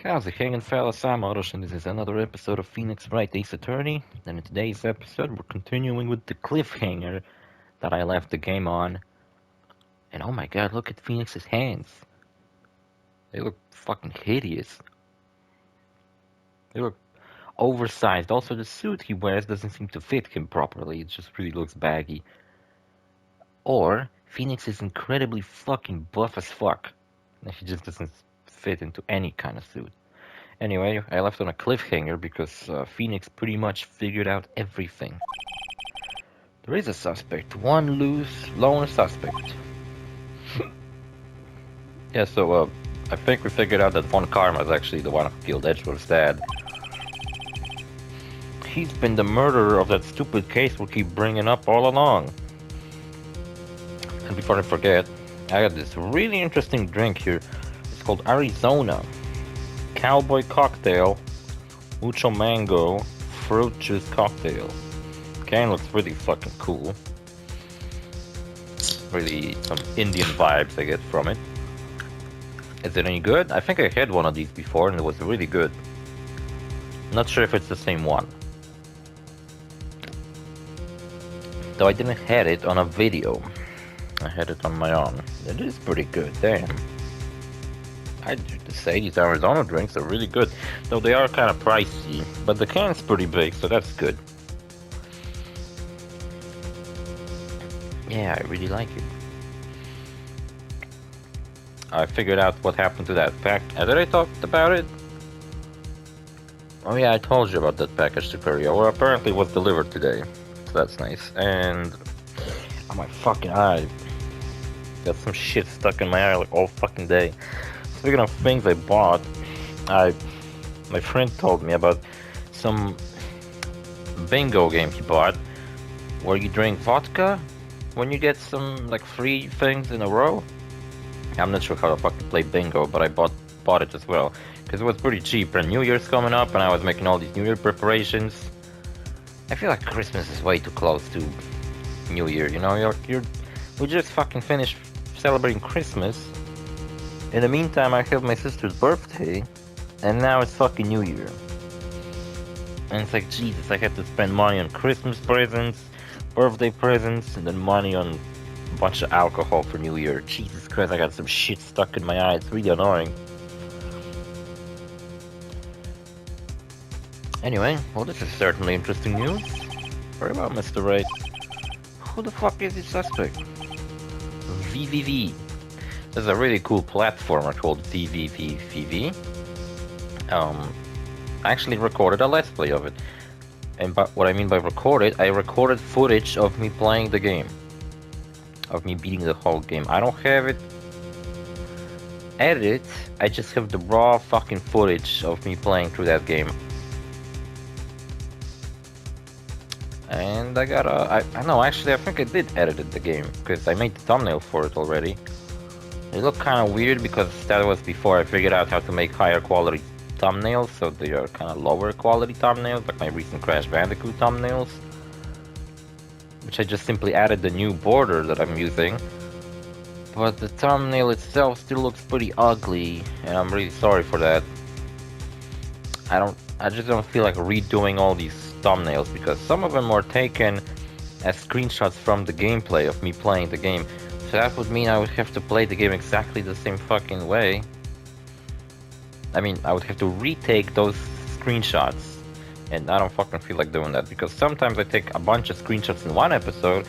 How's it hanging, fellas? I'm OrosZ, and this is another episode of Phoenix Wright Ace Attorney. And in today's episode, we're continuing with the cliffhanger that I left the game on. And oh my god, look at Phoenix's hands. They look fucking hideous. They look oversized. Also, the suit he wears doesn't seem to fit him properly. It just really looks baggy. Or, Phoenix is incredibly fucking buff as fuck. And he just doesn't fit into any kind of suit. Anyway, I left on a cliffhanger because Phoenix pretty much figured out everything. There is a suspect, one loose, lone suspect. Yeah, so I think we figured out that Von Karma is actually the one who killed Edgeworth's dad. He's been the murderer of that stupid case we'll keep bringing up all along. And before I forget, I got this really interesting drink here. It's called Arizona. Cowboy cocktail, mucho mango, fruit juice cocktail. Can looks really fucking cool. Really some Indian vibes I get from it. Is it any good? I think I had one of these before and it was really good. Not sure if it's the same one. Though I didn't have it on a video. I had it on my own. It is pretty good, damn. I'd have to say these Arizona drinks are really good, though they are kind of pricey, but the can's pretty big, so that's good. Yeah, I really like it. I figured out what happened to that pack. Did I talk about it? Oh yeah, I told you about that package to Korea. Well, apparently it was delivered today, so that's nice. And oh, my fucking eye. Got some shit stuck in my eye like all fucking day. Speaking of things I bought, my friend told me about some bingo game he bought, where you drink vodka when you get some like free things in a row. I'm not sure how to fucking play bingo, but I bought it as well because it was pretty cheap. And New Year's coming up, and I was making all these New Year preparations. I feel like Christmas is way too close to New Year. You know, we just fucking finished celebrating Christmas. In the meantime, I have my sister's birthday, and now it's fucking New Year. And it's like, Jesus, I have to spend money on Christmas presents, birthday presents, and then money on a bunch of alcohol for New Year. Jesus Christ, I got some shit stuck in my eye. It's really annoying. Anyway, well, this is certainly interesting news. Very well, Mr. Wright. Who the fuck is this suspect? VVV. There's a really cool platformer called VVVVV. I actually recorded a Let's Play of it. And what I mean by recorded, I recorded footage of me playing the game. Of me beating the whole game. I don't have it edited, I just have the raw fucking footage of me playing through that game. And I got I know, actually I think I did edit the game, because I made the thumbnail for it already. It looked kind of weird because that was before I figured out how to make higher quality thumbnails, so they are kind of lower quality thumbnails, like my recent Crash Bandicoot thumbnails. Which I just simply added the new border that I'm using. But the thumbnail itself still looks pretty ugly, and I'm really sorry for that. I just don't feel like redoing all these thumbnails, because some of them were taken as screenshots from the gameplay of me playing the game. So that would mean I would have to play the game exactly the same fucking way. I mean, I would have to retake those screenshots, and I don't fucking feel like doing that, because sometimes I take a bunch of screenshots in one episode,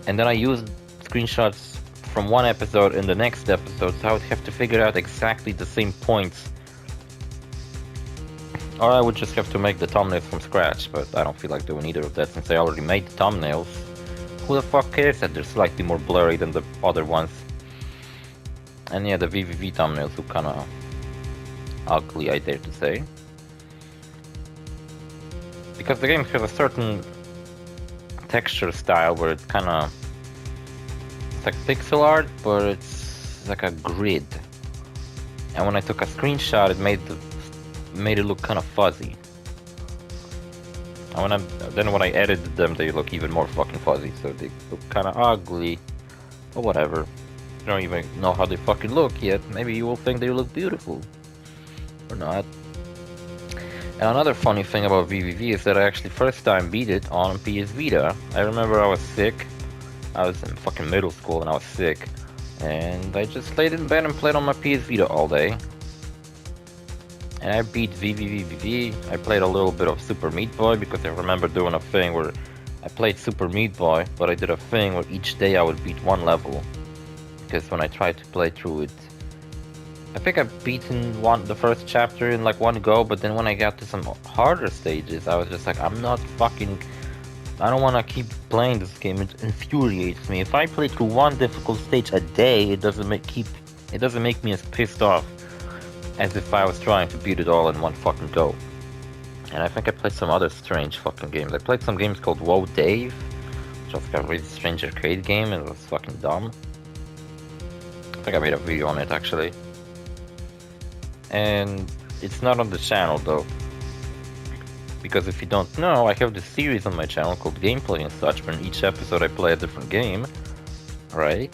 and then I use screenshots from one episode in the next episode, so I would have to figure out exactly the same points. Or I would just have to make the thumbnails from scratch, but I don't feel like doing either of that since I already made the thumbnails. Who the fuck cares that they're slightly more blurry than the other ones? And yeah, the VVV thumbnails look kinda ugly, I dare to say. Because the game has a certain texture style where it's kinda... it's like pixel art, but it's like a grid. And when I took a screenshot, it made it look kind of fuzzy. And then when I edited them, they look even more fucking fuzzy, so they look kind of ugly. But whatever. You don't even know how they fucking look yet. Maybe you will think they look beautiful. or not. And another funny thing about VVV is that I actually first time beat it on PS Vita. I remember I was sick. I was in fucking middle school and I was sick. And I just laid in bed and played on my PS Vita all day. And I beat VVVVV. I played a little bit of Super Meat Boy because I remember doing a thing where I played Super Meat Boy, but I did a thing where each day I would beat one level. Because when I tried to play through it, I think I've beaten the first chapter in like one go, but then when I got to some harder stages, I was just like, I don't want to keep playing this game. It infuriates me. If I play through one difficult stage a day, it doesn't make me as pissed off as if I was trying to beat it all in one fucking go. And I think I played some other strange fucking games. I played some games called Whoa Dave, which was like a really strange arcade game, and it was fucking dumb. I think I made a video on it actually. And it's not on the channel though. Because if you don't know, I have this series on my channel called Gameplay and such, where in each episode I play a different game. Right?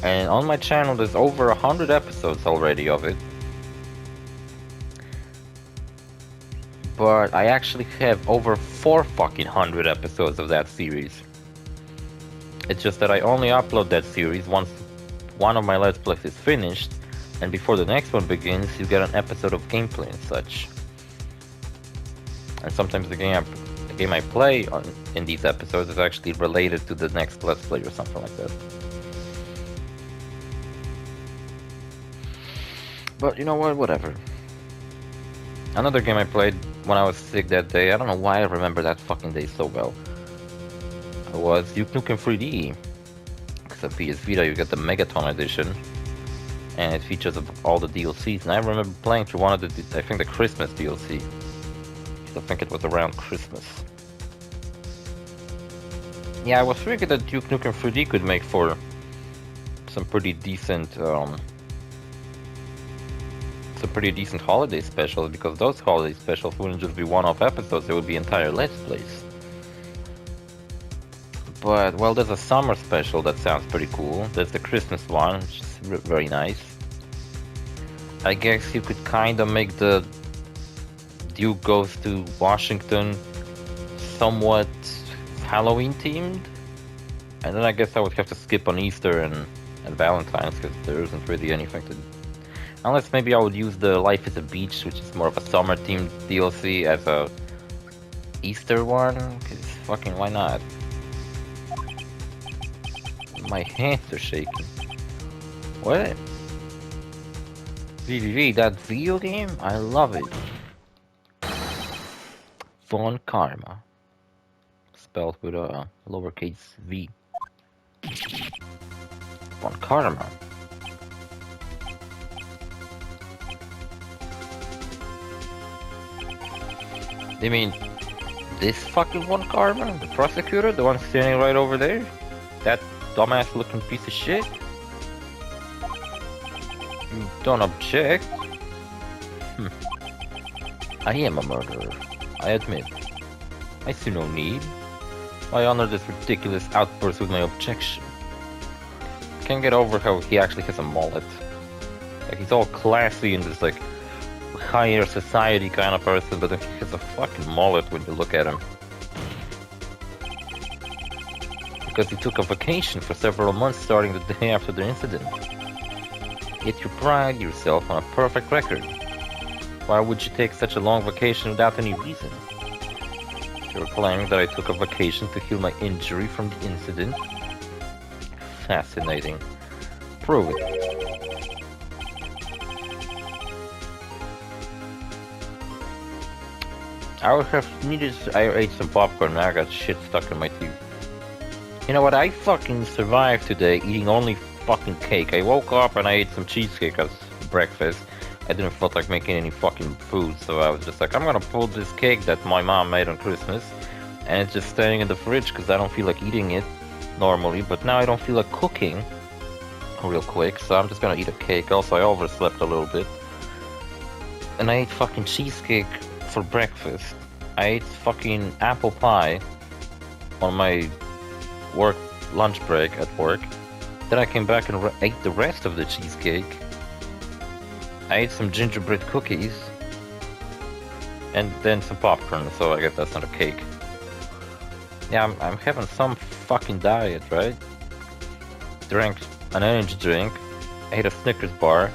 And on my channel there's over 100 episodes already of it. But I actually have over 400 episodes of that series. It's just that I only upload that series once one of my Let's Plays is finished, and before the next one begins, you get an episode of gameplay and such. And sometimes the game I play in these episodes is actually related to the next Let's Play or something like that. But you know what, whatever. Another game I played when I was sick that day, I don't know why I remember that fucking day so well, was Duke Nukem 3D. Because on PS Vita you get the Megaton edition, and it features all the DLCs, and I remember playing through one of the, I think the Christmas DLC. I think it was around Christmas. Yeah, I was thinking that Duke Nukem 3D could make for some pretty decent holiday specials, because those holiday specials wouldn't just be one-off episodes, they would be entire Let's Plays. But, well, there's a summer special that sounds pretty cool. There's the Christmas one, which is very nice. I guess you could kinda make the Duke Goes to Washington somewhat Halloween themed. And then I guess I would have to skip on Easter and Valentine's, because there isn't really anything to... Unless maybe I would use the Life is a Beach, which is more of a summer themed DLC, as a Easter one, because fucking why not? My hands are shaking. What? VVV, that video game? I love it. Von Karma. Spelled with a lowercase v. Von Karma. You mean this fucking Von Karma? The prosecutor? The one standing right over there? That dumbass looking piece of shit? You don't object? I am a murderer. I admit. I see no need. I honor this ridiculous outburst with my objection. Can't get over how he actually has a mullet. Like, he's all classy and this like higher society kind of person, but then he has a fucking mullet when you look at him. Because he took a vacation for several months starting the day after the incident. Yet you pride yourself on a perfect record. Why would you take such a long vacation without any reason? You're claiming that I took a vacation to heal my injury from the incident? Fascinating. Prove it. I would have needed... I ate some popcorn and I got shit stuck in my teeth. You know what, I fucking survived today eating only fucking cake. I woke up and I ate some cheesecake as breakfast. I didn't feel like making any fucking food, so I was just like, I'm gonna pull this cake that my mom made on Christmas, and it's just staying in the fridge because I don't feel like eating it normally, but now I don't feel like cooking real quick, so I'm just gonna eat a cake. Also, I overslept a little bit. And I ate fucking cheesecake for breakfast. I ate fucking apple pie on my work lunch break at work. Then I came back and ate the rest of the cheesecake. I ate some gingerbread cookies. And then some popcorn, so I guess that's not a cake. Yeah, I'm having some fucking diet, right? Drank an energy drink, ate a Snickers bar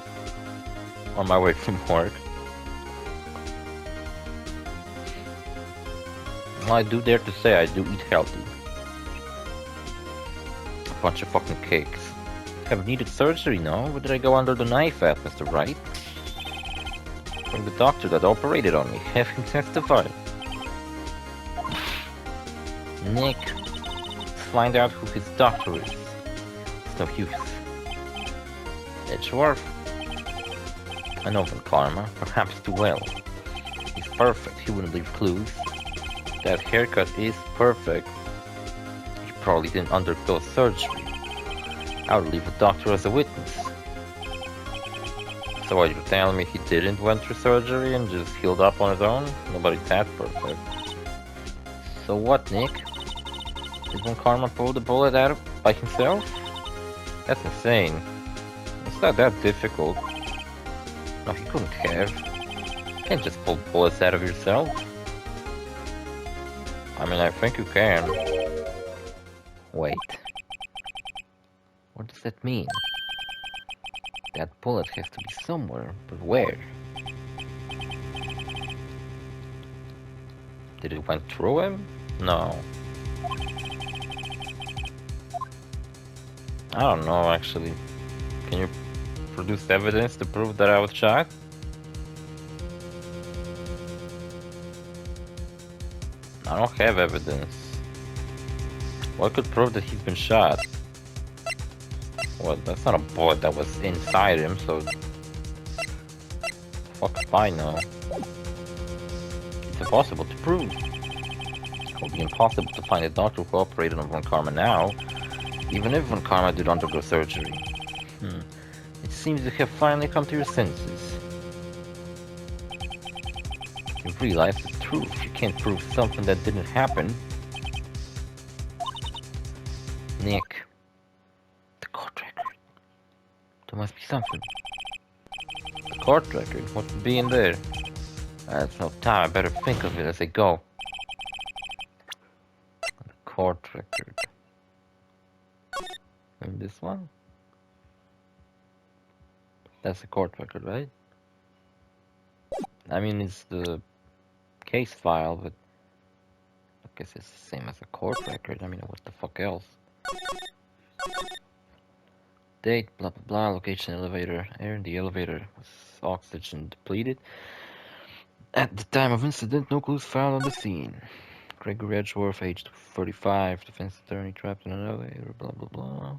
on my way from work. Well, I do dare to say I do eat healthy. A bunch of fucking cakes. Have needed surgery, no? Where did I go under the knife at, Mr. Wright? From the doctor that operated on me, have him testify. Nick, let's find out who his doctor is. It's no use. Edgeworth? I know von Karma, perhaps too well. He's perfect, he wouldn't leave clues. That haircut is perfect. He probably didn't undergo surgery. I would leave a doctor as a witness. So what, you're telling me he didn't went through surgery and just healed up on his own? Nobody's that perfect. So what, Nick? Did von Karma pull the bullet out by himself? That's insane. It's not that difficult. No, he couldn't have. You can't just pull bullets out of yourself. I mean, I think you can. Wait. What does that mean? That bullet has to be somewhere, but where? Did it went through him? No. I don't know, actually. Can you produce evidence to prove that I was shot? I don't have evidence. What could prove that he's been shot? Well, that's not a bullet that was inside him, so... Fuck if I know. It's impossible to prove. It will be impossible to find a doctor who operated on von Karma now, even if von Karma did undergo surgery. It seems you have finally come to your senses. You realize the truth. You can't prove something that didn't happen. Nick. The court record. There must be something. The court record? What could be in there? There's no time. I better think of it as I go. The court record. And this one? That's the court record, right? I mean, it's the case file, but I guess it's the same as a court record. I mean, what the fuck else? Date, blah blah blah, location, elevator, air in the elevator was oxygen depleted. At the time of incident, no clues found on the scene. Gregory Edgeworth, aged 35, defense attorney trapped in an elevator, blah blah blah.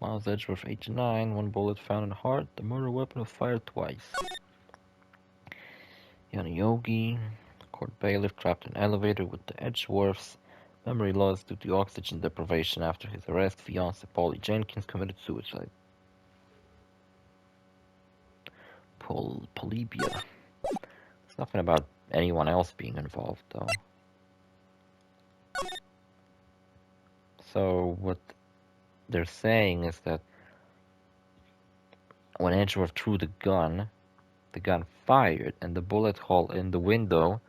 Miles Edgeworth, age 9, one bullet found in the heart, the murder weapon was fired twice. Yana Yogi, court bailiff, trapped in an elevator with the Edgeworths. Memory loss due to oxygen deprivation after his arrest. Fiancée Polly Jenkins committed suicide. Polybia. There's nothing about anyone else being involved, though. So what they're saying is that when Edgeworth threw the gun fired, and the bullet hole in the window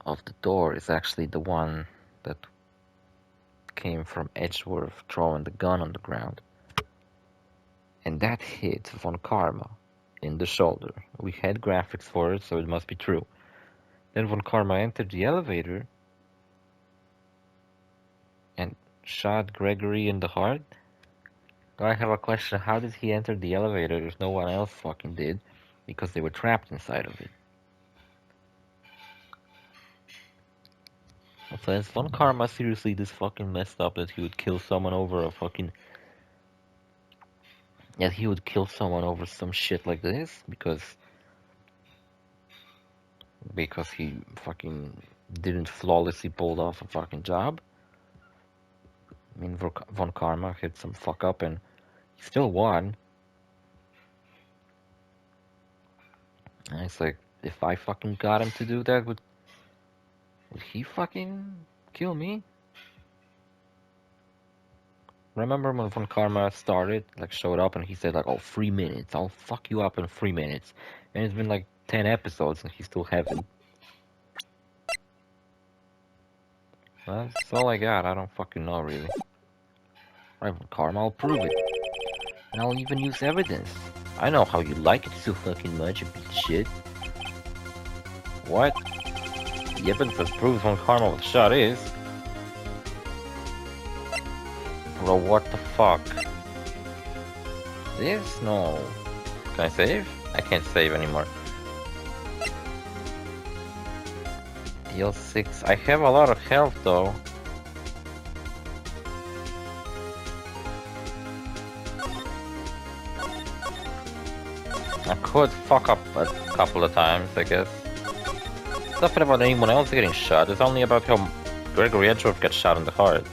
of the door is actually the one that came from Edgeworth throwing the gun on the ground. And that hit von Karma in the shoulder. We had graphics for it, so it must be true. Then von Karma entered the elevator and shot Gregory in the heart. I have a question. How did he enter the elevator if no one else fucking did? Because they were trapped inside of it. So is von Karma seriously this fucking messed up that he would kill someone over a fucking... Yeah, he would kill someone over some shit like this? Because he fucking didn't flawlessly pull off a fucking job? I mean, von Karma hit some fuck up and he still won. And it's like, if I fucking got him to do that, would he fucking kill me? Remember when Karma started, like showed up and he said like, "Oh, 3 minutes, I'll fuck you up in 3 minutes," and it's been like 10 episodes and he still hasn't. That's all I got. I don't fucking know really. Right, Karma, I'll prove it, and I'll even use evidence. I know how you like it so fucking much, you piece of shit. What? The evidence that proves when Karma what the shot is. Bro, what the fuck? This? No. Can I save? I can't save anymore. Heal 6. I have a lot of health though. I could fuck up a couple of times, I guess. It's nothing about anyone else getting shot. It's only about how Gregory Edgeworth gets shot in the heart.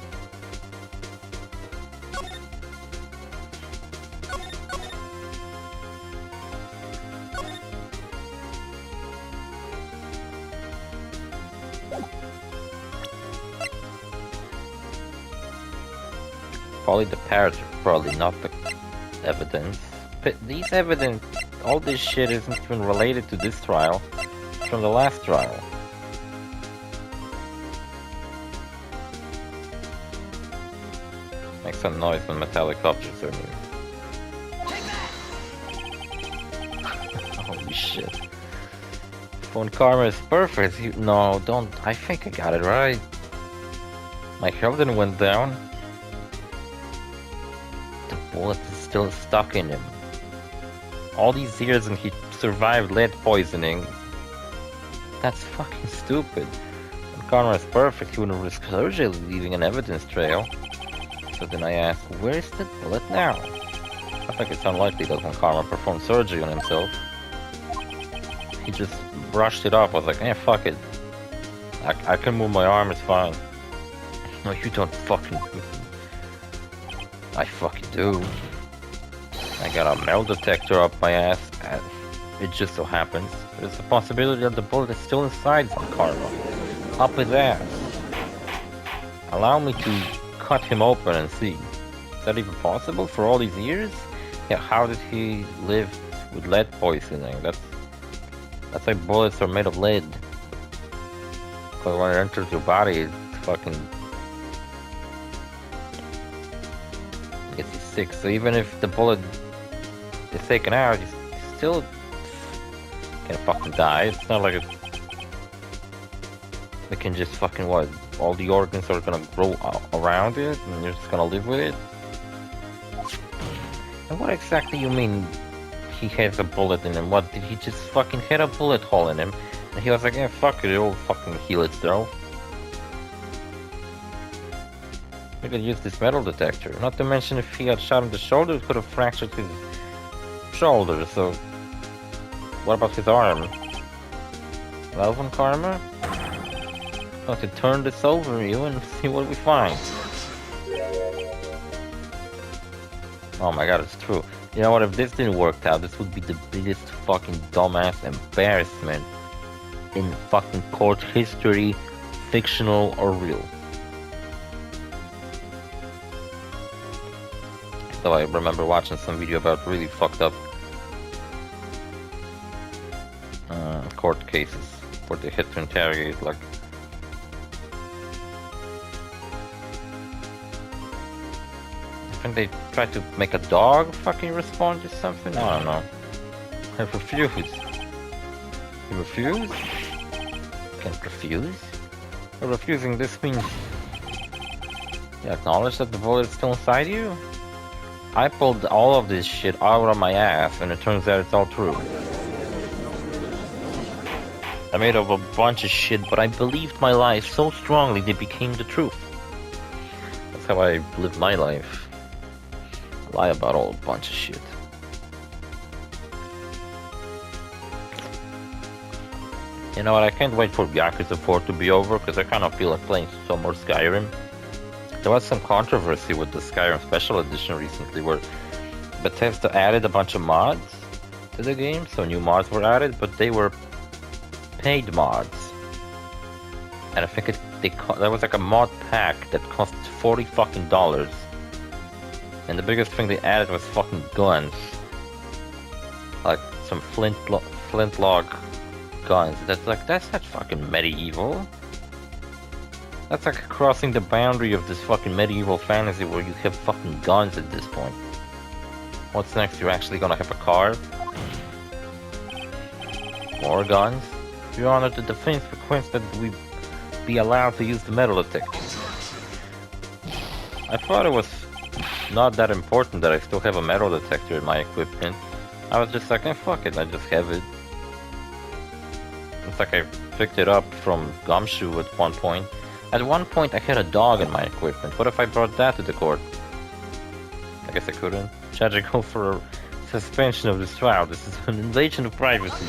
Probably the parrots are probably not the evidence. But these evidence, all this shit isn't even related to this trial. It's from the last trial. Make some noise when metallic objects are near. Holy shit. Phone Karma is perfect. No, don't. I think I got it right. My health didn't went down. The bullet is still stuck in him. All these years and he survived lead poisoning. That's fucking stupid. When Karma is perfect, he wouldn't risk surgery leaving an evidence trail. So then I ask, where's the bullet now? I think it's unlikely that when Karma performed surgery on himself, he just brushed it off. I was like, eh, fuck it. I can move my arm, it's fine. No, you don't fucking... I fucking do. I got a metal detector up my ass, and it just so happens there's a possibility that the bullet is still inside some Karma. Up his ass. Allow me to cut him open and see. Is that even possible for all these years? Yeah, how did he live with lead poisoning? That's why bullets are made of lead. Because when it enters your body, it fucking gets you sick. So even if the bullet is taken out, you still can fucking die. It's not like it can just fucking what? All the organs are gonna grow around it and you're just gonna live with it? And what exactly you mean he has a bullet in him? What, did he just fucking hit a bullet hole in him? And he was like, yeah, fuck it, it'll fucking heal itself. We could use this metal detector. Not to mention if he got shot in the shoulder, it could have fractured his shoulder, so... What about his arm? Velvet Karma? I'll have to turn this over you and see what we find. Oh my god, it's true. You know what, if this didn't work out, this would be the biggest fucking dumbass embarrassment in fucking court history, fictional or real. So I remember watching some video about really fucked up court cases where they had to interrogate like I think they tried to make a dog fucking respond to something? I don't know. I refuse. You refuse? Can't refuse? Well, refusing this means you acknowledge that the bullet is still inside you? I pulled all of this shit out of my ass and it turns out it's all true. I made up a bunch of shit, but I believed my lies so strongly they became the truth. That's how I live my life. I lie about all a bunch of shit. You know what, I can't wait for Yakuza 4 to be over because I kind of feel like playing some more Skyrim. There was some controversy with the Skyrim Special Edition recently where Bethesda added a bunch of mods to the game, so new mods were added, but they were paid mods. And I think there was like a mod pack that cost $40 fucking dollars. And the biggest thing they added was fucking guns. Like some flintlock guns. That's not fucking medieval. That's like crossing the boundary of this fucking medieval fantasy where you have fucking guns at this point. What's next? You're actually gonna have a car? More guns? Your Honor, the defense requests that we be allowed to use the metal detector. I thought it was not that important that I still have a metal detector in my equipment. I was just like, eh, fuck it, I just have it. It's like I picked it up from Gumshoe at one point. At one point I had a dog in my equipment. What if I brought that to the court? I guess I couldn't. Judge, I go for a suspension of this trial. This is an invasion of privacy.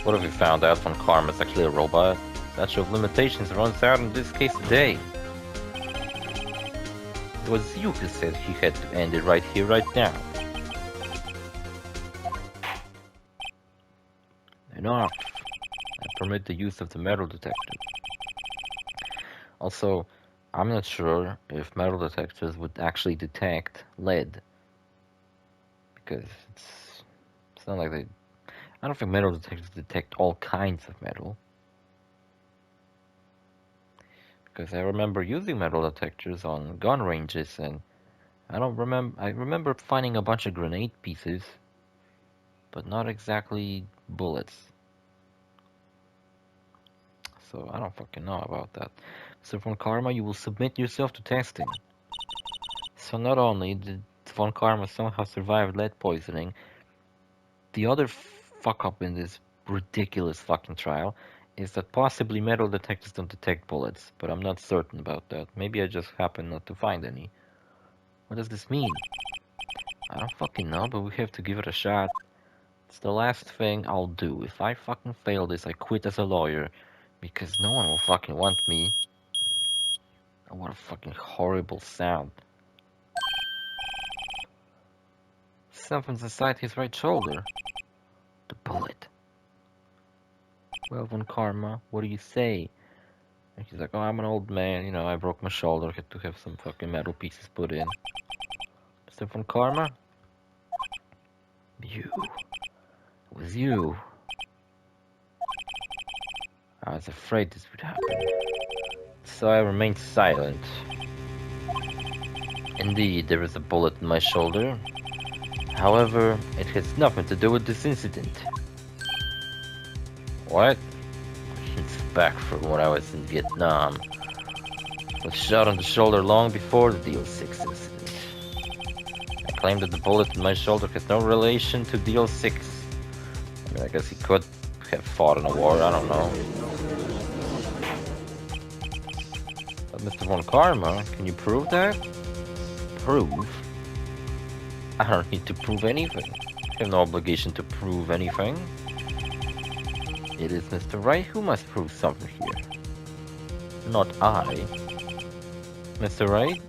What if we found out Von Karma is actually a robot? Statute of limitations runs out in this case today. It was you who said he had to end it right here, right now. Enough. I permit the use of the metal detector. Also, I'm not sure if metal detectors would actually detect lead. Because it's not like they... I don't think metal detectors detect all kinds of metal. Because I remember using metal detectors on gun ranges, and I remember finding a bunch of grenade pieces, but not exactly bullets. So I don't fucking know about that. So Von Karma, you will submit yourself to testing. So not only did Von Karma somehow survive lead poisoning, the other fuck up in this ridiculous fucking trial is that possibly metal detectors don't detect bullets, but I'm not certain about that. Maybe I just happen not to find any. What does this mean? I don't fucking know, but we have to give it a shot. It's the last thing I'll do. If I fucking fail this, I quit as a lawyer, because no one will fucking want me. Oh, what a fucking horrible sound. Something's inside his right shoulder. The bullet. Well, Von Karma, what do you say? And he's like, oh, I'm an old man, you know, I broke my shoulder, had to have some fucking metal pieces put in. Mr. Von Karma? You. It was you. I was afraid this would happen. So I remained silent. Indeed, there is a bullet in my shoulder. However, it has nothing to do with this incident. What? It's back from when I was in Vietnam. I was shot on the shoulder long before the DL6 incident. I claim that the bullet in my shoulder has no relation to DL6. I mean, I guess he could have fought in a war, I don't know. But Mr. Von Karma, can you prove that? Prove? I don't need to prove anything. I have no obligation to prove anything. It is Mr. Wright who must prove something here. Not I. Mr. Wright?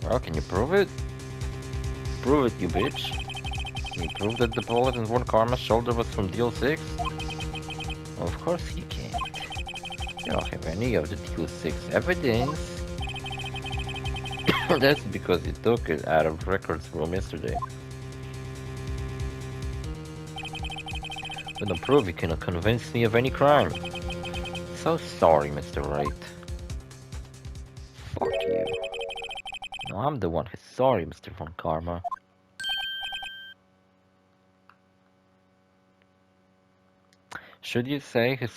Well, can you prove it? Prove it, you bitch. Can you prove that the bullet in Von Karma's shoulder was from DL6? Well, of course you can't. You don't have any of the DL6 evidence. That's because you took it out of records room yesterday. With no proof, you cannot convince me of any crime. So sorry, Mr. Wright. Fuck you. No, I'm the one who's sorry, Mr. Von Karma. Should you say his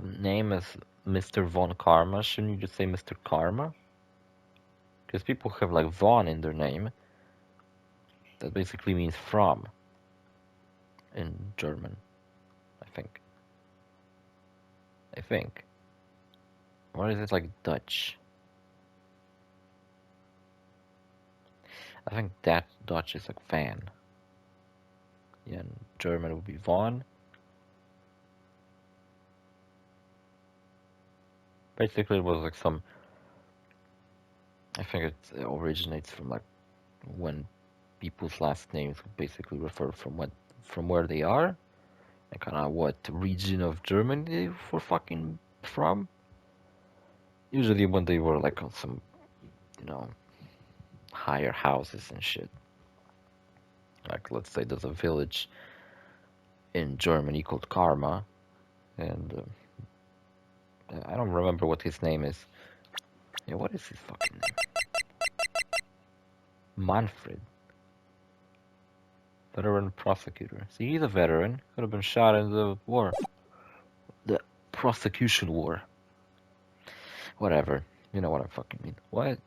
name is Mr. Von Karma? Shouldn't you just say Mr. Karma? Because people have like Von in their name. That basically means from. In German. I think. Or is it like Dutch? I think that Dutch is like van. Yeah, in German would be Von. Basically, it was like some. I think it originates from like when people's last names basically refer from where they are, and kind of what region of Germany they were fucking from. Usually, when they were like on some, you know, higher houses and shit. Like, let's say there's a village in Germany called Karma, and I don't remember what his name is. Yeah, what is his fucking name? Manfred. Veteran prosecutor. See, he's a veteran. Could have been shot in the war. The prosecution war. Whatever. You know what I fucking mean. What?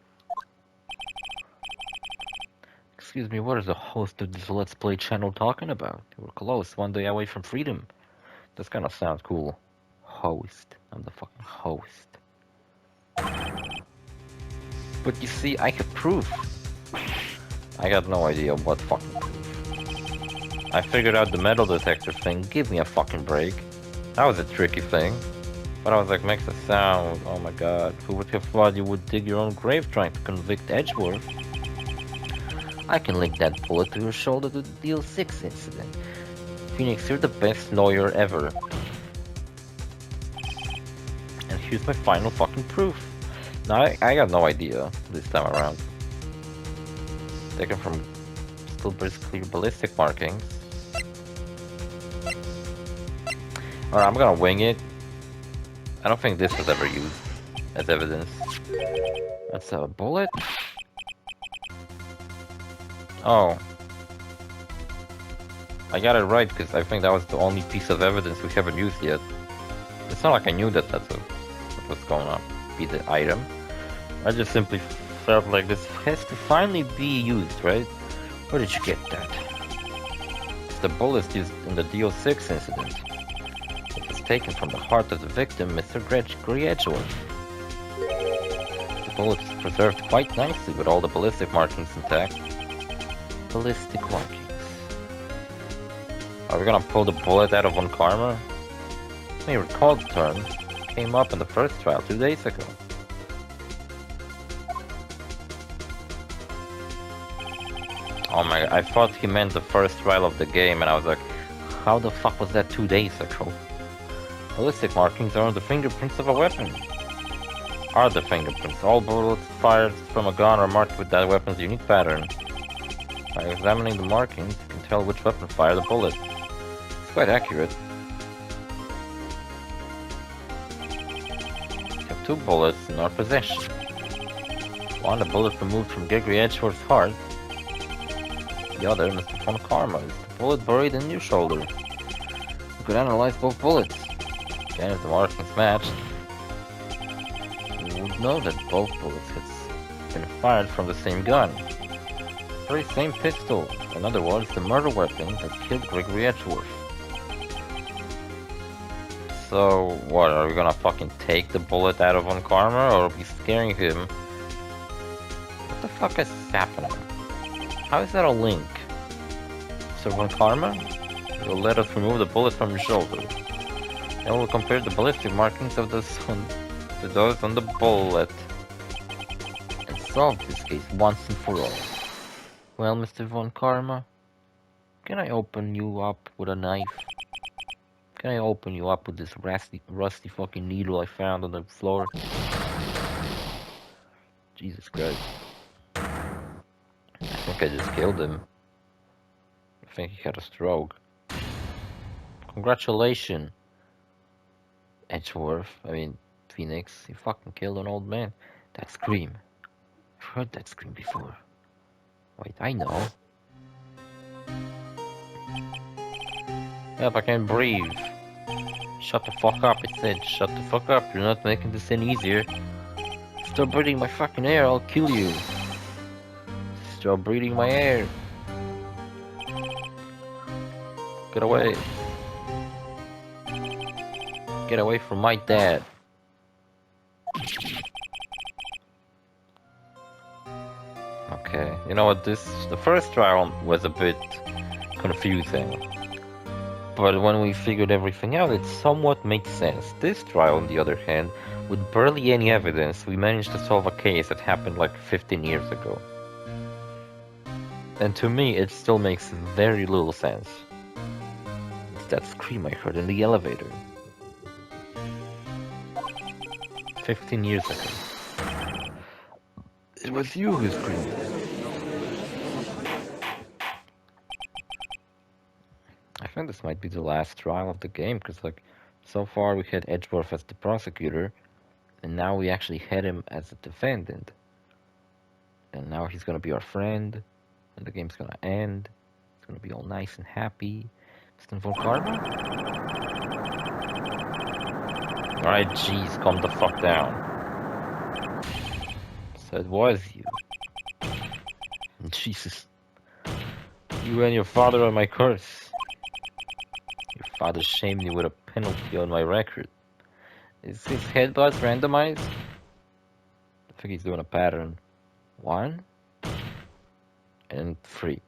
Excuse me, what is the host of this Let's Play channel talking about? We're close, one day away from freedom. This kind of sounds cool. Host. I'm the fucking host. But you see, I have proof. I got no idea what fucking proof. I figured out the metal detector thing. Give me a fucking break. That was a tricky thing. But I was like, makes a sound. Oh my god. Who would have thought you would dig your own grave trying to convict Edgeworth? I can link that bullet to your shoulder to the Deal 6 incident. Phoenix, you're the best lawyer ever. And here's my final fucking proof. Now, I got no idea this time around. Taken from Stillbird's clear ballistic markings. Alright, I'm gonna wing it. I don't think this was ever used as evidence. That's a bullet? Oh. I got it right, because I think that was the only piece of evidence we haven't used yet. It's not like I knew that that's what was going to be the item. I just simply felt like this has to finally be used, right? Where did you get that? It's the bullet used in the DO6 incident. It was taken from the heart of the victim, Mr. Gregory Edgeworth. The bullet is preserved quite nicely with all the ballistic markings intact. Ballistic markings. Are we gonna pull the bullet out of Von Karma? You may recall the term came up in the first trial 2 days ago. Oh my god, I thought he meant the first trial of the game, and I was like, how the fuck was that 2 days ago? Ballistic markings are on the fingerprints of a weapon. Are the fingerprints? All bullets fired from a gun are marked with that weapon's unique pattern. By examining the markings, you can tell which weapon fired the bullet. It's quite accurate. We have 2 bullets in our possession. One, a bullet removed from Gregory Edgeworth's heart. The other, Mr. Von Karma, is the bullet buried in your shoulder. You could analyze both bullets. Again, if the markings matched, you would know that both bullets had been fired from the same gun. Very same pistol. In other words, the murder weapon that killed Gregory Edgeworth. So, what, are we gonna fucking take the bullet out of Von Karma, or be scaring him? What the fuck is happening? How is that a link? So Von Karma, you'll let us remove the bullet from your shoulder. Then we'll compare the ballistic markings of those to those on the bullet. And solve this case once and for all. Well, Mr. Von Karma, can I open you up with a knife? Can I open you up with this rusty fucking needle I found on the floor? Jesus Christ. I think I just killed him. I think he had a stroke. Congratulations, Edgeworth. I mean, Phoenix. You fucking killed an old man. That scream. I've heard that scream before. Wait, I know. Yep, I can't breathe. Shut the fuck up, I said. Shut the fuck up. You're not making this any easier. Stop breathing my fucking air, I'll kill you. Stop breathing my air. Get away. Get away from my dad. Okay, you know what, the first trial was a bit confusing. But when we figured everything out, it somewhat made sense. This trial, on the other hand, with barely any evidence, we managed to solve a case that happened like 15 years ago. And to me, it still makes very little sense. It's that scream I heard in the elevator. 15 years ago. It was you who screamed. think this might be the last trial of the game, because, like, so far we had Edgeworth as the prosecutor, and now we actually had him as a defendant. And now he's gonna be our friend, and the game's gonna end. It's gonna be all nice and happy. Mr. Von Karma? Alright, jeez, calm the fuck down. So it was you. Jesus. You and your father are my curse. Your father shamed me with a penalty on my record. Is his head buzz randomized? I think he's doing a pattern. 1 and 3.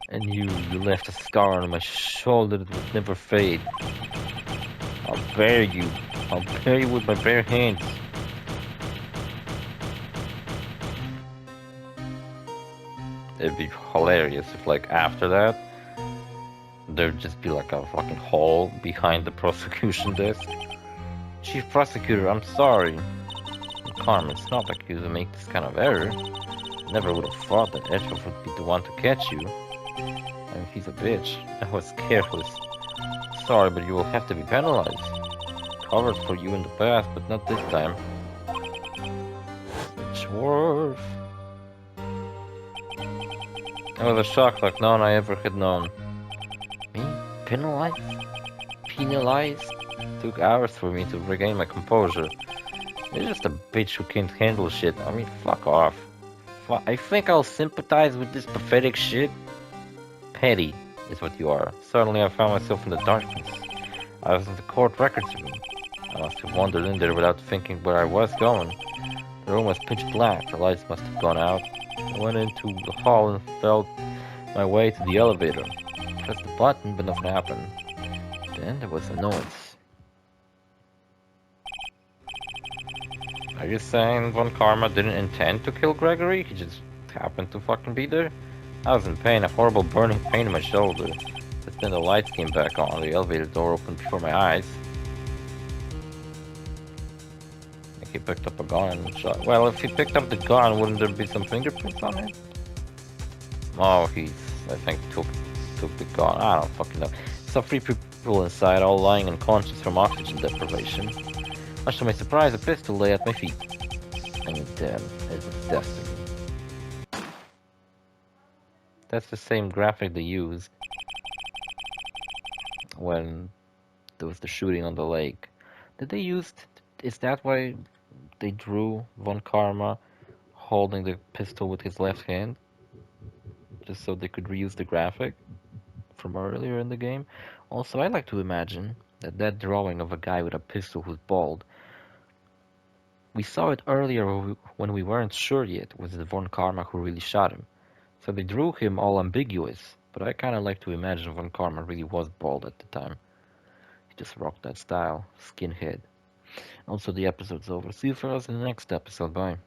And you left a scar on my shoulder that would never fade. I'll bury you. I'll bury you with my bare hands. It'd be hilarious if, like, after that, there'd just be like a fucking hole behind the prosecution desk. Chief Prosecutor, I'm sorry. Carmen, it's not like you to make this kind of error. Never would have thought that Edgeworth would be the one to catch you. I mean, he's a bitch. I was careless. Sorry, but you will have to be penalized. Covered for you in the past, but not this time. Edgeworth. It was a shock like none I ever had known. Me? Penalized? Penalized? Took hours for me to regain my composure. You're just a bitch who can't handle shit. I mean, fuck off. I think I'll sympathize with this pathetic shit. Petty is what you are. Suddenly I found myself in the darkness. I was in the court records room. I must have wandered in there without thinking where I was going. The room was pitch black. The lights must have gone out. I went into the hall and felt my way to the elevator. Pressed the button, but nothing happened. Then there was a noise. Are you saying Von Karma didn't intend to kill Gregory? He just happened to fucking be there? I was in pain, a horrible burning pain in my shoulder. But then the lights came back on, the elevator door opened before my eyes. I think he picked up a gun and shot. Well, if he picked up the gun, wouldn't there be some fingerprints on it? Oh, I think, took the gun. I don't fucking know. Saw 3 people inside, all lying unconscious from oxygen deprivation. Much to my surprise, a pistol lay at my feet. And then, it was destiny. That's the same graphic they used when there was the shooting on the lake. Did they use... Is that why they drew Von Karma holding the pistol with his left hand? Just so they could reuse the graphic from earlier in the game? Also, I like to imagine that drawing of a guy with a pistol who's bald, we saw it earlier when we weren't sure yet was it Von Karma who really shot him. So they drew him all ambiguous, but I kinda like to imagine Von Karma really was bald at the time. He just rocked that style, skinhead. Also, the episode's over. See you fellas in the next episode, bye.